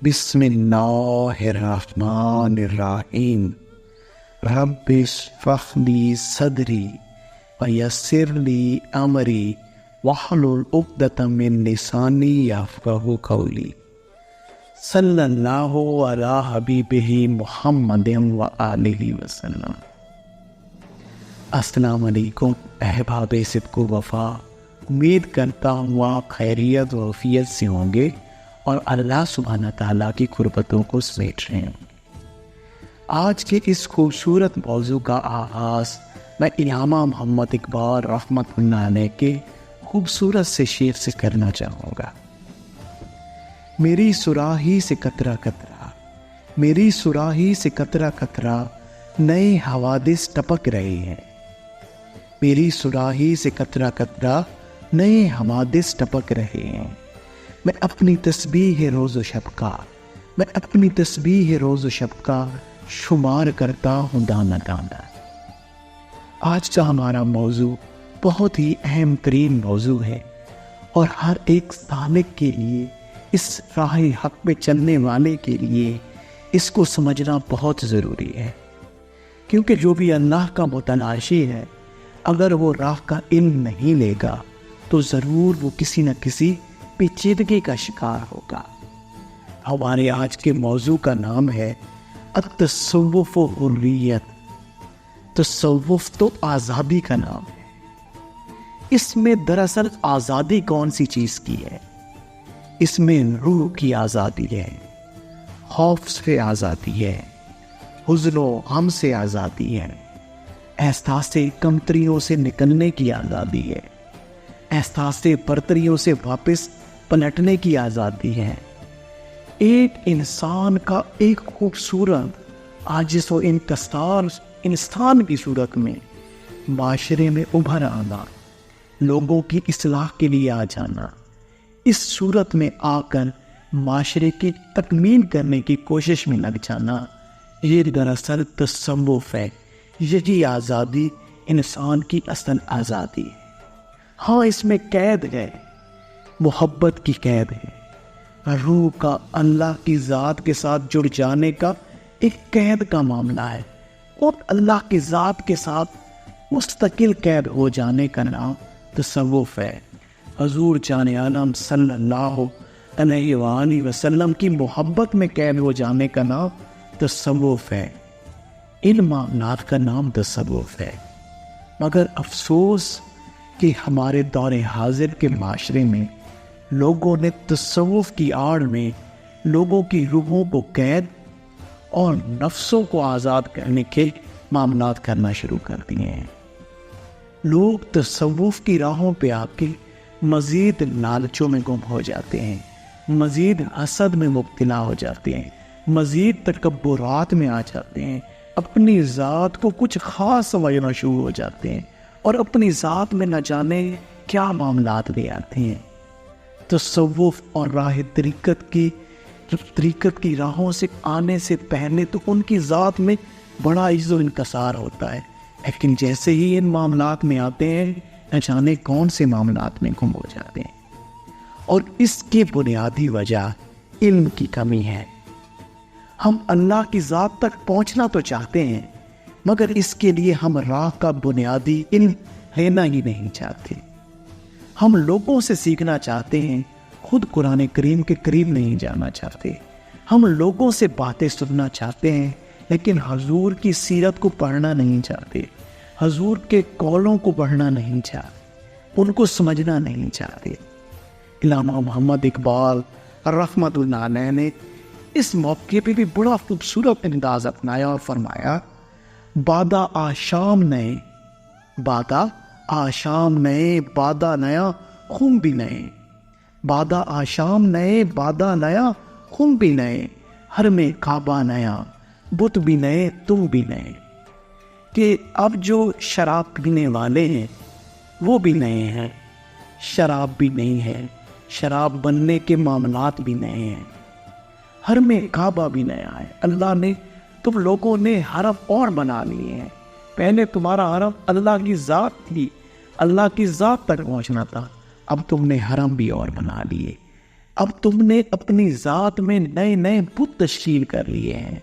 بسم اللہ الرحمن الرحیم رب اشرح لی صدری ویسر لی امری واحلل عقدۃ من لسانی یفقہوا قولی صلی اللہ علی حبیبہ محمد وآلہ وسلم۔ السلام علیکم احباب صدق و وفا، امید کرتا ہوں آپ خیریت و عافیت سے ہوں گے اور اللہ سبحانہ تعالیٰ کی قربتوں کو سمیٹ رہے ہیں۔ آج کے اس خوبصورت موضوع کا آغاز میں علامہ محمد اقبال رحمۃ اللہ علیہ کے خوبصورت سے شعر سے کرنا چاہوں گا۔ میری صراحی سے قطرہ قطرہ، میری صراحی سے قطرہ قطرہ نئے حوادث ٹپک رہے ہیں۔ میری صراحی سے قطرہ قطرہ نئے حوادث ٹپک رہے ہیں۔ میں اپنی تسبیح روز و شب کا، میں اپنی تسبیح روز و شب کا شمار کرتا ہوں دانہ دانہ۔ آج کا ہمارا موضوع بہت ہی اہم ترین موضوع ہے اور ہر ایک سالک کے لیے، اس راہ حق پہ چلنے والے کے لیے اس کو سمجھنا بہت ضروری ہے، کیونکہ جو بھی اللہ کا متلاشی ہے، اگر وہ راہ کا علم نہیں لے گا تو ضرور وہ کسی نہ کسی پیچیدگی کا شکار ہوگا۔ ہمارے آج کے موضوع کا نام ہے التصوف و حریت۔ تصوف تو آزادی کا نام ہے۔ اس میں دراصل آزادی کون سی چیز کی ہے؟ اس میں روح کی آزادی ہے، خوف سے آزادی ہے، حزن و غم سے آزادی ہے، احساس کمتریوں سے نکلنے کی آزادی ہے، احساس برتریوں سے واپس پلٹنے کی آزادی ہے۔ ایک انسان کا ایک خوبصورت عاجز و انکسار انسان کی صورت میں معاشرے میں ابھر آنا، لوگوں کی اصلاح کے لیے آ جانا، اس صورت میں آ کر معاشرے کی تکمیل کرنے کی کوشش میں لگ جانا، یہ دراصل تصوف ہے۔ یہی آزادی انسان کی اصل آزادی ہے۔ ہاں، اس میں قید ہے، محبت کی قید ہے، روح کا اللہ کی ذات کے ساتھ جڑ جانے کا ایک قید کا معاملہ ہے، اور اللہ کی ذات کے ساتھ مستقل قید ہو جانے کا نام تصوف ہے۔ حضور جان عالم صلی اللہ علیہ وآلہ وسلم کی محبت میں قید ہو جانے کا نام تصوف ہے۔ ان معاملات کا نام تصوف ہے۔ مگر افسوس کہ ہمارے دور حاضر کے معاشرے میں لوگوں نے تصوف کی آڑ میں لوگوں کی روحوں کو قید اور نفسوں کو آزاد کرنے کے معاملات کرنا شروع کر دیے ہیں۔ لوگ تصوف کی راہوں پہ آ کے مزید لالچوں میں گم ہو جاتے ہیں، مزید حسد میں مبتلا ہو جاتے ہیں، مزید تکبرات میں آ جاتے ہیں، اپنی ذات کو کچھ خاص سمجھنا شروع ہو جاتے ہیں اور اپنی ذات میں نہ جانے کیا معاملات لے آتے ہیں۔ تصوف اور راہ طریقت کی راہوں سے آنے سے پہلے تو ان کی ذات میں بڑا عجز و انکسار ہوتا ہے، لیکن جیسے ہی ان معاملات میں آتے ہیں نہ جانے کون سے معاملات میں گم ہو جاتے ہیں، اور اس کی بنیادی وجہ علم کی کمی ہے۔ ہم اللہ کی ذات تک پہنچنا تو چاہتے ہیں، مگر اس کے لیے ہم راہ کا بنیادی علم لینا ہی نہیں چاہتے۔ ہم لوگوں سے سیکھنا چاہتے ہیں، خود قرآن کریم کے قریب نہیں جانا چاہتے۔ ہم لوگوں سے باتیں سننا چاہتے ہیں، لیکن حضور کی سیرت کو پڑھنا نہیں چاہتے، حضور کے قولوں کو پڑھنا نہیں چاہتے، ان کو سمجھنا نہیں چاہتے۔ علامہ محمد اقبال رحمۃ اللہ علیہ نے اس موقع پہ بھی بڑا خوبصورت انداز اپنایا اور فرمایا، بادہ آشام نئے، بادہ آشام نئے، بادہ نیا خم بھی نئے، بادہ آشام نئے، بادہ نیا خم بھی نئے، ہر میں کعبہ نیا، بت بھی نئے، تم بھی نئے۔ کہ اب جو شراب پینے والے ہیں وہ بھی نئے ہیں، شراب بھی نہیں ہے، شراب بننے کے معاملات بھی نئے ہیں، ہر میں کعبہ بھی نیا ہے۔ اللہ نے تم لوگوں نے حرم اور بنا لیے ہیں، پہلے تمہارا حرم اللہ کی ذات تھی، اللہ کی ذات تک پہنچنا تھا، اب تم نے حرم بھی اور بنا لیے۔ اب تم نے اپنی ذات میں نئے نئے بت تشکیل کر لیے ہیں،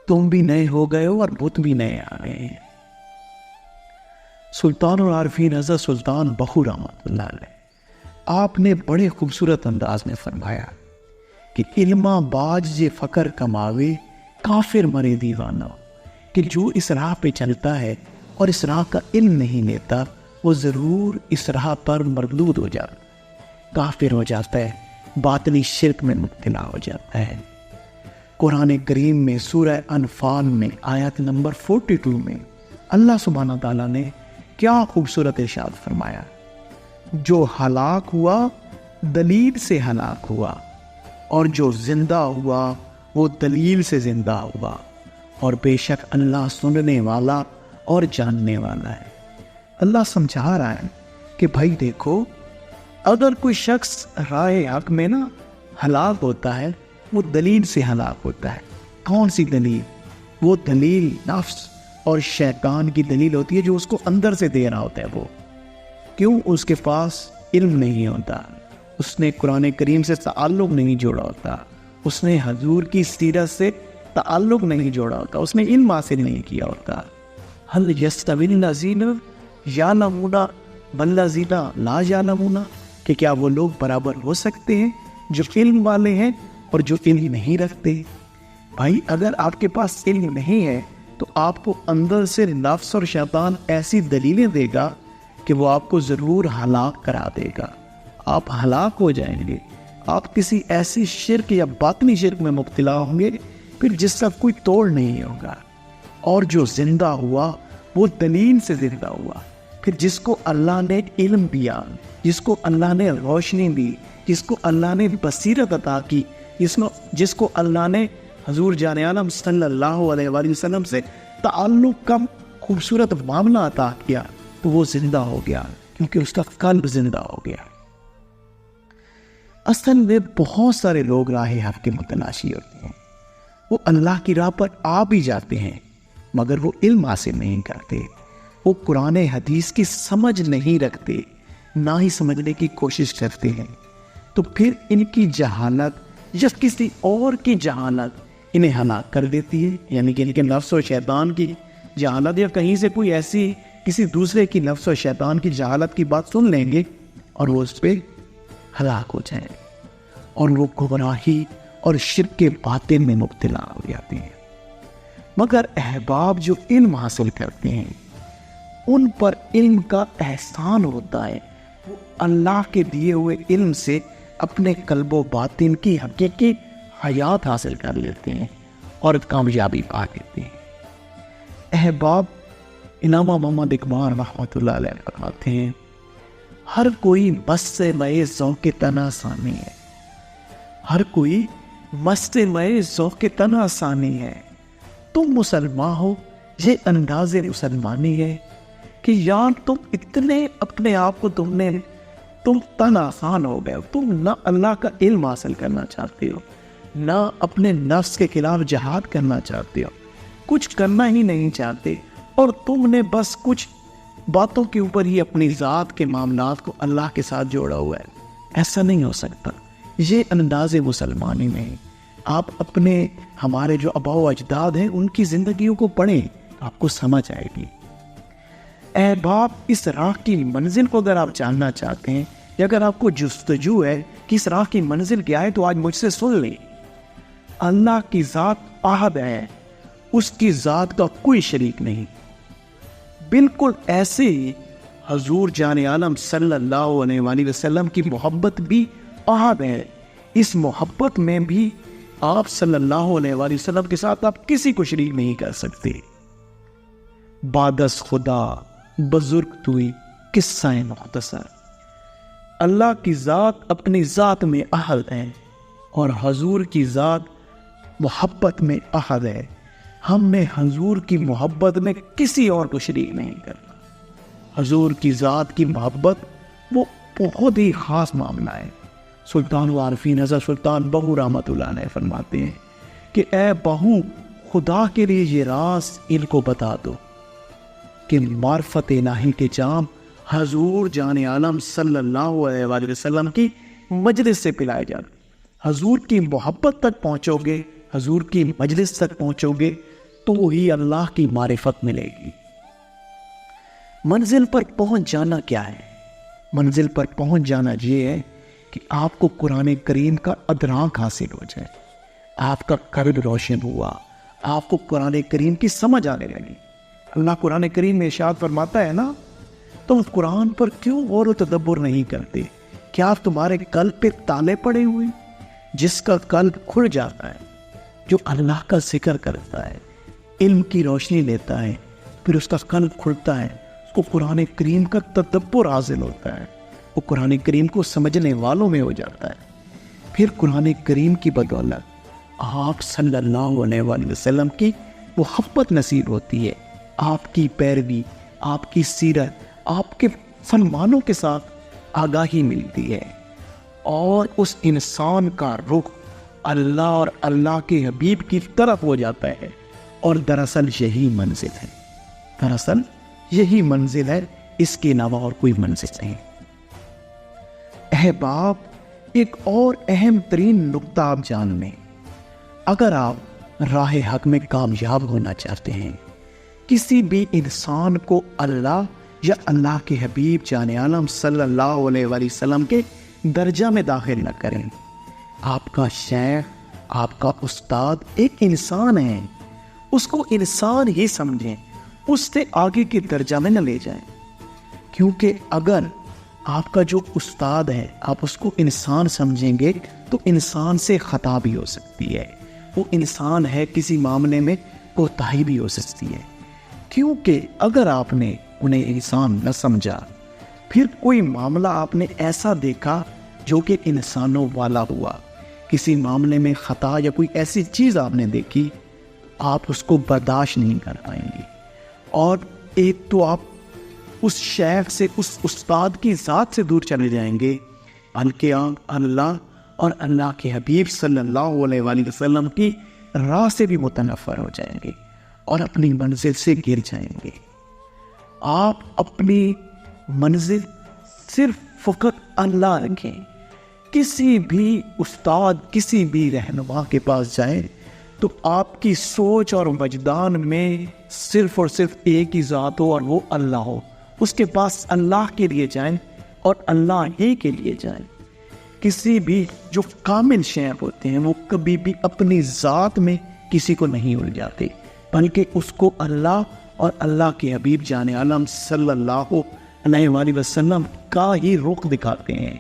تم بھی نئے ہو گئے ہو اور بت بھی نئے آ گئے ہیں۔ سلطان العارفین حضرت سلطان بہو رحمۃ اللہ علیہ آپ نے بڑے خوبصورت انداز میں فرمایا کہ علما باج جے فقر کماوے کافر مرے دیوانہ، کہ جو اس راہ پہ چلتا ہے اور اس راہ کا علم نہیں لیتا وہ ضرور اس راہ پر مردود ہو جاتا، کافر ہو جاتا ہے، باطلی شرک میں مبتلا ہو جاتا ہے۔ قرآن کریم میں سورہ انفال میں آیت نمبر 42 میں اللہ سبحانہ تعالیٰ نے کیا خوبصورت ارشاد فرمایا، جو ہلاک ہوا دلیل سے ہلاک ہوا اور جو زندہ ہوا وہ دلیل سے زندہ ہوا، اور بے شک اللہ سننے والا اور جاننے والا ہے۔ اللہ سمجھا رہا ہے کہ بھائی دیکھو، اگر کوئی شخص راہ حق میں نا ہلاک ہوتا ہے وہ دلیل سے ہلاک ہوتا ہے۔ کون سی دلیل؟ وہ دلیل نفس اور شیطان کی دلیل ہوتی ہے جو اس کو اندر سے دے رہا ہوتا ہے۔ وہ کیوں؟ اس کے پاس علم نہیں ہوتا، اس نے قرآن کریم سے تعلق نہیں جوڑا ہوتا، اس نے حضور کی سیرت سے تعلق نہیں جوڑا ہوتا، اس نے علم حاصل نہیں کیا ہوتا۔ هل يستوي الذين يعلمون والذين لا يعلمون، کہ کیا وہ لوگ برابر ہو سکتے ہیں جو علم والے ہیں اور جو علم نہیں رکھتے؟ بھائی اگر آپ کے پاس علم نہیں ہے تو آپ کو اندر سے نفس اور شیطان ایسی دلیلیں دے گا کہ وہ آپ کو ضرور ہلاک کرا دے گا، آپ ہلاک ہو جائیں گے، آپ کسی ایسی شرک یا باطنی شرک میں مبتلا ہوں گے پھر جس کا کوئی توڑ نہیں ہوگا۔ اور جو زندہ ہوا وہ دلیل سے زندہ ہوا، پھر جس کو اللہ نے علم دیا، جس کو اللہ نے روشنی دی، جس کو اللہ نے بصیرت عطا کی، جس کو اللہ نے حضور جان عالم صلی اللہ علیہ وآلہ وسلم سے تعلق کا خوبصورت معاملہ عطا کیا، تو وہ زندہ ہو گیا کیونکہ اس کا قلب زندہ ہو گیا۔ اصل میں بہت سارے لوگ راہ حق کے متلاشی ہوتے ہیں، وہ اللہ کی راہ پر آ بھی جاتے ہیں مگر وہ علم حاصل نہیں کرتے، وہ قرآن حدیث کی سمجھ نہیں رکھتے، نہ ہی سمجھنے کی کوشش کرتے ہیں، تو پھر ان کی جہالت یا کسی اور کی جہالت انہیں ہلاک کر دیتی ہے، یعنی کہ ان کے نفس و شیطان کی جہالت، یا کہیں سے کوئی ایسی کسی دوسرے کی نفس و شیطان کی جہالت کی بات سن لیں گے اور وہ اس پہ ہلاک ہو جائیں گے اور وہ گمراہی اور شرک کے باطن میں مبتلا ہو جاتے ہیں۔ مگر احباب جو علم حاصل کرتے ہیں ان پر علم کا احسان ہوتا ہے، وہ اللہ کے دیے ہوئے علم سے اپنے قلب و باطن کی حقیقی حیات حاصل کر لیتے ہیں اور کامیابی پا لیتے ہیں۔ احباب علامہ محمد اقبال رحمۃ اللہ علیہ فرماتے ہیں، ہر کوئی مست مئے ذوق تنا ثانی ہے، ہر کوئی مست مئے ذوق تنا ثانی ہے، تم مسلمان ہو یہ انداز مسلمانی ہے کہ یار تم اتنے اپنے آپ کو تم تن آسان ہو گئے، تم نہ اللہ کا علم حاصل کرنا چاہتے ہو، نہ اپنے نفس کے خلاف جہاد کرنا چاہتے ہو، کچھ کرنا ہی نہیں چاہتے، اور تم نے بس کچھ باتوں کے اوپر ہی اپنی ذات کے معاملات کو اللہ کے ساتھ جوڑا ہوا ہے۔ ایسا نہیں ہو سکتا، یہ انداز مسلمانی میں ہے۔ آپ اپنے ہمارے جو آباء و اجداد ہیں ان کی زندگیوں کو پڑھیں، آپ کو سمجھ آئے گی۔ احباب اس راہ کی منزل کو اگر آپ جاننا چاہتے ہیں یا اگر آپ کو جستجو ہے کہ اس راہ کی منزل کیا ہے تو آج مجھ سے سن لیں۔ اللہ کی ذات احد ہے، اس کی ذات کا کوئی شریک نہیں، بالکل ایسے ہی حضور جان عالم صلی اللہ علیہ وآلہ وسلم کی محبت بھی احد ہے، اس محبت میں بھی آپ صلی اللہ علیہ وآلہ وسلم کے ساتھ آپ کسی کو شریک نہیں کر سکتے۔ بادس خدا بزرگ توئی قصہ مختصر، اللہ کی ذات اپنی ذات میں احد ہے اور حضور کی ذات محبت میں احد ہے، ہم نے حضور کی محبت میں کسی اور کو شریک نہیں کرنا۔ حضور کی ذات کی محبت وہ بہت ہی خاص معاملہ ہے۔ سلطان العارفین حضرت سلطان بہو رحمۃ اللہ علیہ فرماتے ہیں کہ اے بہو خدا کے لیے یہ راز ان کو بتا دو کہ معرفت الہی کے جام حضور جان عالم صلی اللہ علیہ وسلم کی مجلس سے پلائے جاتے ہیں۔ حضور کی محبت تک پہنچو گے، حضور کی مجلس تک پہنچو گے تو وہی اللہ کی معرفت ملے گی۔ منزل پر پہنچ جانا کیا ہے؟ منزل پر پہنچ جانا یہ ہے کہ آپ کو قرآن کریم کا ادراک حاصل ہو جائے، آپ کا قلب روشن ہوا، آپ کو قرآن کریم کی سمجھ آنے لگی۔ اللہ قرآن کریم میں ارشاد فرماتا ہے نا، تم قرآن پر کیوں غور و تدبر نہیں کرتے؟ کیا تمہارے قلب پہ تالے پڑے ہوئے؟ جس کا قلب کھل جاتا ہے، جو اللہ کا ذکر کرتا ہے، علم کی روشنی لیتا ہے، پھر اس کا قلب کھلتا ہے، اس کو قرآن کریم کا تدبر حاصل ہوتا ہے، وہ قرآن کریم کو سمجھنے والوں میں ہو جاتا ہے۔ پھر قرآن کریم کی بدولت آپ صلی اللہ علیہ وآلہ وسلم کی محبت نصیب ہوتی ہے، آپ کی پیروی، آپ کی سیرت، آپ کے فرمانوں کے ساتھ آگاہی ملتی ہے، اور اس انسان کا رخ اللہ اور اللہ کے حبیب کی طرف ہو جاتا ہے۔ اور دراصل یہی منزل ہے، دراصل یہی منزل ہے، اس کے علاوہ اور کوئی منزل نہیں۔ احباب، ایک اور اہم ترین نقطہ آپ جان لیں، اگر آپ راہ حق میں کامیاب ہونا چاہتے ہیں، کسی بھی انسان کو اللہ یا اللہ کے حبیب جان عالم صلی اللہ علیہ وآلہ وسلم کے درجہ میں داخل نہ کریں۔ آپ کا شیخ، آپ کا استاد ایک انسان ہے، اس کو انسان ہی سمجھیں، اس سے آگے کے درجہ میں نہ لے جائیں، کیونکہ اگر آپ کا جو استاد ہے آپ اس کو انسان سمجھیں گے تو انسان سے خطا بھی ہو سکتی ہے، وہ انسان ہے، کسی معاملے میں کوتاہی بھی ہو سکتی ہے۔ کیونکہ اگر آپ نے انہیں انسان نہ سمجھا، پھر کوئی معاملہ آپ نے ایسا دیکھا جو کہ انسانوں والا ہوا، کسی معاملے میں خطا یا کوئی ایسی چیز آپ نے دیکھی، آپ اس کو برداشت نہیں کر پائیں گے، اور ایک تو آپ اس شیخ سے، اس استاد کی ذات سے دور چلے جائیں گے، بلکہ آپ اللہ اور اللہ کے حبیب صلی اللہ علیہ وآلہ وسلم کی راہ سے بھی متنفر ہو جائیں گے اور اپنی منزل سے گر جائیں گے۔ آپ اپنی منزل صرف فقط اللہ رکھیں، کسی بھی استاد، کسی بھی رہنما کے پاس جائیں تو آپ کی سوچ اور وجدان میں صرف اور صرف ایک ہی ذات ہو، اور وہ اللہ ہو، اس کے پاس اللہ کے لیے جائیں اور اللہ ہی کے لیے جائیں۔ کسی بھی جو کامل شیخ ہوتے ہیں وہ کبھی بھی اپنی ذات میں کسی کو نہیں الجھاتے، بلکہ اس کو اللہ اور اللہ کے حبیب جان عالم صلی اللہ علیہ وآلہ وسلم کا ہی رخ دکھاتے ہیں،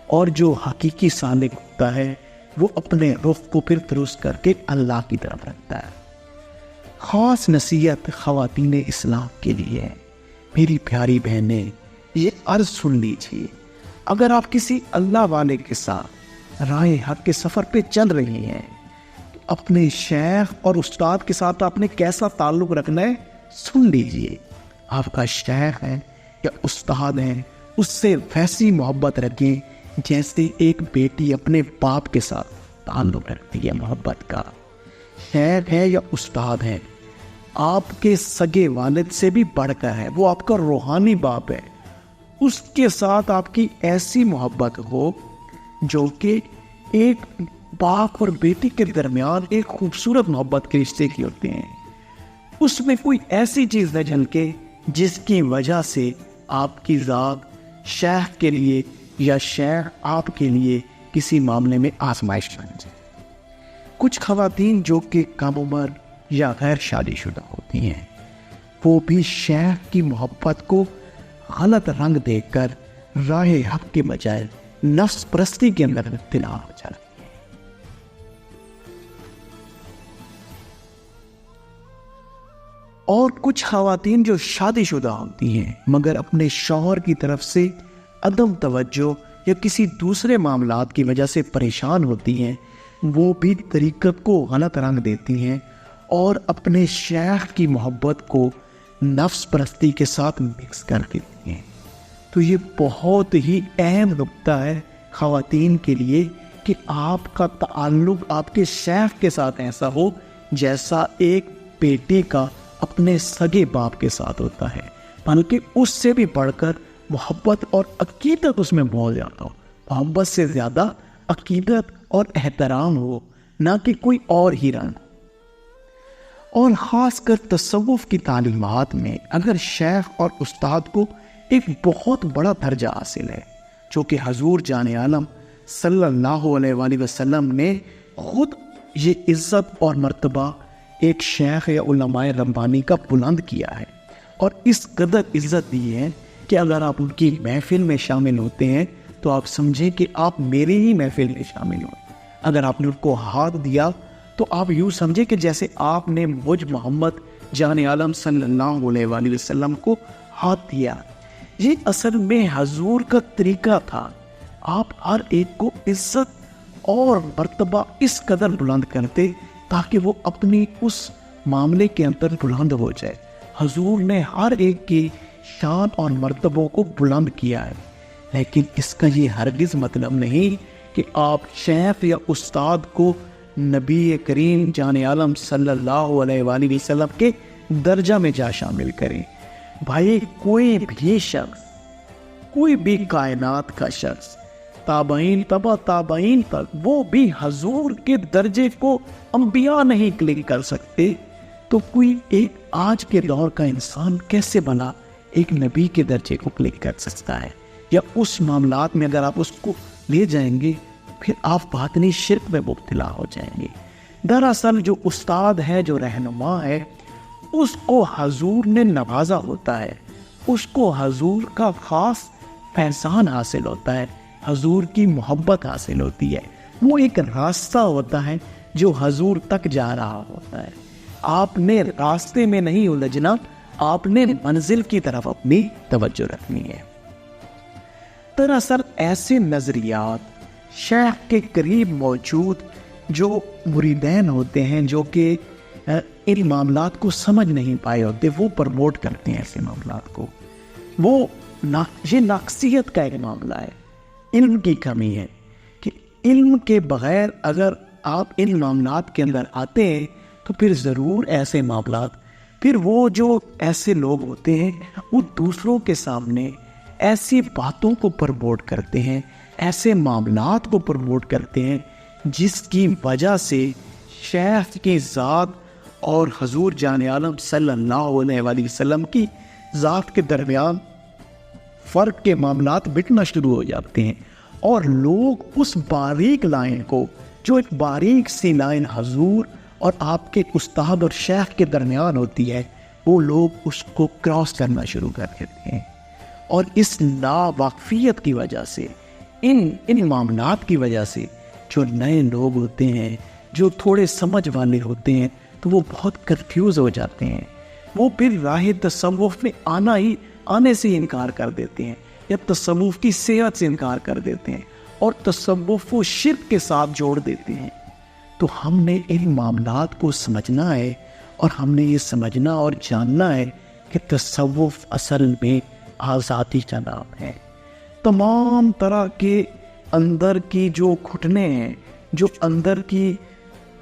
اور جو حقیقی سالک ہوتا ہے وہ اپنے رخ کو پھر درست کر کے اللہ کی طرف رکھتا ہے۔ خاص نصیحت خواتین اسلام کے لیے ہے، میری پیاری بہنیں، یہ عرض سن لیجیے، اگر آپ کسی اللہ والے کے ساتھ راہ حق کے سفر پہ چل رہی ہیں، اپنے شیخ اور استاد کے ساتھ آپ نے کیسا تعلق رکھنا ہے سن لیجیے۔ آپ کا شیخ ہے یا استاد ہے، اس سے ویسی محبت رکھیں جیسے ایک بیٹی اپنے باپ کے ساتھ تعلق رکھتی ہے محبت کا۔ شیخ ہے یا استاد ہے، آپ کے سگے والد سے بھی بڑھ کر ہے، وہ آپ کا روحانی باپ ہے، اس کے ساتھ آپ کی ایسی محبت ہو جو کہ ایک باپ اور بیٹی کے درمیان ایک خوبصورت محبت کے رشتے کی ہوتے ہیں، اس میں کوئی ایسی چیز نہ جھلکے جس کی وجہ سے آپ کی ذات شیخ کے لیے یا شیخ آپ کے لیے کسی معاملے میں آزمائش بن جائے۔ کچھ خواتین جو کہ کم عمر یا غیر شادی شدہ ہوتی ہیں، وہ بھی شیخ کی محبت کو غلط رنگ دے کر راہ حق کے بجائے نفس پرستی کے اندر ابتلا ہو جاتی ہیں۔ اور کچھ خواتین جو شادی شدہ ہوتی ہیں مگر اپنے شوہر کی طرف سے عدم توجہ یا کسی دوسرے معاملات کی وجہ سے پریشان ہوتی ہیں، وہ بھی طریقت کو غلط رنگ دیتی ہیں اور اپنے شیخ کی محبت کو نفس پرستی کے ساتھ مکس کر دیتی ہیں۔ تو یہ بہت ہی اہم نقطہ ہے خواتین کے لیے کہ آپ کا تعلق آپ کے شیخ کے ساتھ ایسا ہو جیسا ایک بیٹی کا اپنے سگے باپ کے ساتھ ہوتا ہے، بلکہ اس سے بھی بڑھ کر محبت اور عقیدت اس میں بہت زیادہ ہو۔ محبت سے زیادہ عقیدت اور احترام ہو، نہ کہ کوئی اور ہی رنگ۔ اور خاص کر تصوف کی تعلیمات میں اگر شیخ اور استاد کو ایک بہت بڑا درجہ حاصل ہے، جو کہ حضور جان عالم صلی اللہ علیہ وآلہ وسلم نے خود یہ عزت اور مرتبہ ایک شیخ یا علماء ربانی کا بلند کیا ہے، اور اس قدر عزت دی ہے کہ اگر آپ ان کی محفل میں شامل ہوتے ہیں تو آپ سمجھیں کہ آپ میری ہی محفل میں شامل ہوئے۔ اگر آپ نے ان کو ہاتھ دیا تو آپ یوں سمجھیں کہ جیسے آپ نے مجھ محمد جان عالم صلی اللہ علیہ وآلہ وسلم کو ہاتھ دیا۔ یہ اصل میں حضور کا طریقہ تھا، آپ ہر ایک کو عزت اور مرتبہ اس قدر بلند کرتے تاکہ وہ اپنی اس معاملے کے اندر بلند ہو جائے۔ حضور نے ہر ایک کی شان اور مرتبوں کو بلند کیا ہے، لیکن اس کا یہ ہرگز مطلب نہیں کہ آپ شیخ یا استاد کو نبی کریم جان عالم صلی اللہ علیہ وآلہ وسلم کے درجہ میں جا شامل کریں۔ بھائی کوئی بھی شخص، کوئی بھی کائنات کا شخص، تابعین تبع تابعین تک، وہ بھی حضور کے درجے کو انبیاء نہیں کلک کر سکتے، تو کوئی ایک آج کے دور کا انسان کیسے بنا ایک نبی کے درجے کو کلک کر سکتا ہے؟ یا اس معاملات میں اگر آپ اس کو لے جائیں گے پھر آپ باطنی شرک میں مبتلا ہو جائیں گے۔ دراصل جو استاد ہے، جو رہنما ہے، اس کو حضور نے نوازا ہوتا ہے، اس کو حضور کا خاص فیضان حاصل ہوتا ہے، حضور کی محبت حاصل ہوتی ہے، وہ ایک راستہ ہوتا ہے جو حضور تک جا رہا ہوتا ہے۔ آپ نے راستے میں نہیں الجھنا، آپ نے منزل کی طرف اپنی توجہ رکھنی ہے۔ دراصل ایسے نظریات شیخ کے قریب موجود جو مریدین ہوتے ہیں، جو کہ ان معاملات کو سمجھ نہیں پائے ہوتے، وہ پروموٹ کرتے ہیں ایسے معاملات کو۔ یہ ناقصیت کا ایک معاملہ ہے، علم کی کمی ہے کہ علم کے بغیر اگر آپ ان معاملات کے اندر آتے ہیں تو پھر ضرور ایسے معاملات، پھر وہ جو ایسے لوگ ہوتے ہیں وہ دوسروں کے سامنے ایسی باتوں کو پروموٹ کرتے ہیں، ایسے معاملات کو پروموٹ کرتے ہیں جس کی وجہ سے شیخ کی ذات اور حضور جان عالم صلی اللہ علیہ وآلہ وسلم کی ذات کے درمیان فرق کے معاملات مٹنا شروع ہو جاتے ہیں، اور لوگ اس باریک لائن کو، جو ایک باریک سی لائن حضور اور آپ کے استاد اور شیخ کے درمیان ہوتی ہے، وہ لوگ اس کو کراس کرنا شروع کر دیتے ہیں، اور اس ناواقفیت کی وجہ سے، ان معاملات کی وجہ سے جو نئے لوگ ہوتے ہیں، جو تھوڑے سمجھ والے ہوتے ہیں، تو وہ بہت کنفیوز ہو جاتے ہیں، وہ پھر راہ تصوف میں آنے سے انکار کر دیتے ہیں، یا تصوف کی صحت سے انکار کر دیتے ہیں، اور تصوف کو شرک کے ساتھ جوڑ دیتے ہیں۔ تو ہم نے ان معاملات کو سمجھنا ہے، اور ہم نے یہ سمجھنا اور جاننا ہے کہ تصوف اصل میں آزادی کا نام ہے۔ تمام طرح کے اندر کی جو گھٹنے ہیں، جو اندر کی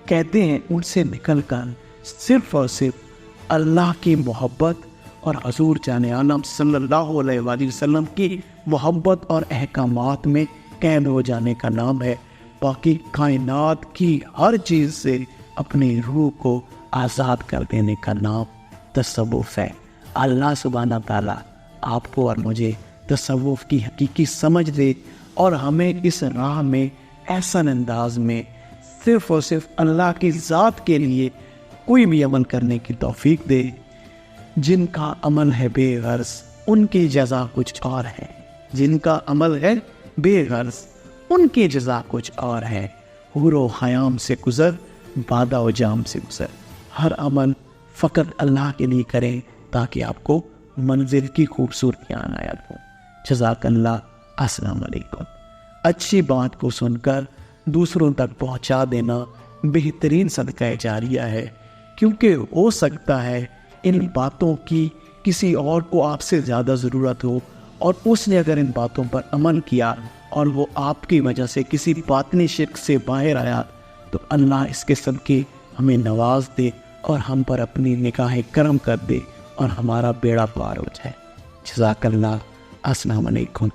قیدیں ہیں، ان سے نکل کر صرف اور صرف اللہ کی محبت اور حضور جان عالم صلی اللہ علیہ وآلہ وسلم کی محبت اور احکامات میں قید ہو جانے کا نام ہے۔ باقی کائنات کی ہر چیز سے اپنی روح کو آزاد کر دینے کا نام تصوف ہے۔ اللہ سبحانہ تعالیٰ آپ کو اور مجھے تصوف کی حقیقی سمجھ دے، اور ہمیں اس راہ میں احسن انداز میں صرف اور صرف اللہ کی ذات کے لیے کوئی بھی عمل کرنے کی توفیق دے۔ جن کا عمل ہے بے غرض، ان کی جزا کچھ اور ہے۔ جن کا عمل ہے بے غرض، ان کی جزا کچھ اور ہے۔ حور و خیام سے گزر، بادہ و جام سے گزر۔ ہر عمل فقط اللہ کے لیے کریں تاکہ آپ کو منزل کی خوبصورتیاں عنایت ہوں۔ جزاک اللہ۔ السلام علیکم۔ اچھی بات کو سن کر دوسروں تک پہنچا دینا بہترین صدقہ جاریہ ہے، کیونکہ ہو سکتا ہے ان باتوں کی کسی اور کو آپ سے زیادہ ضرورت ہو، اور اس نے اگر ان باتوں پر عمل کیا اور وہ آپ کی وجہ سے کسی باطنی شرک سے باہر آیا، تو اللہ اس کے صدقے ہمیں نواز دے اور ہم پر اپنی نگاہ کرم کر دے اور ہمارا بیڑا پار ہو جائے۔ جزاک اللہ۔ السلام علیکم۔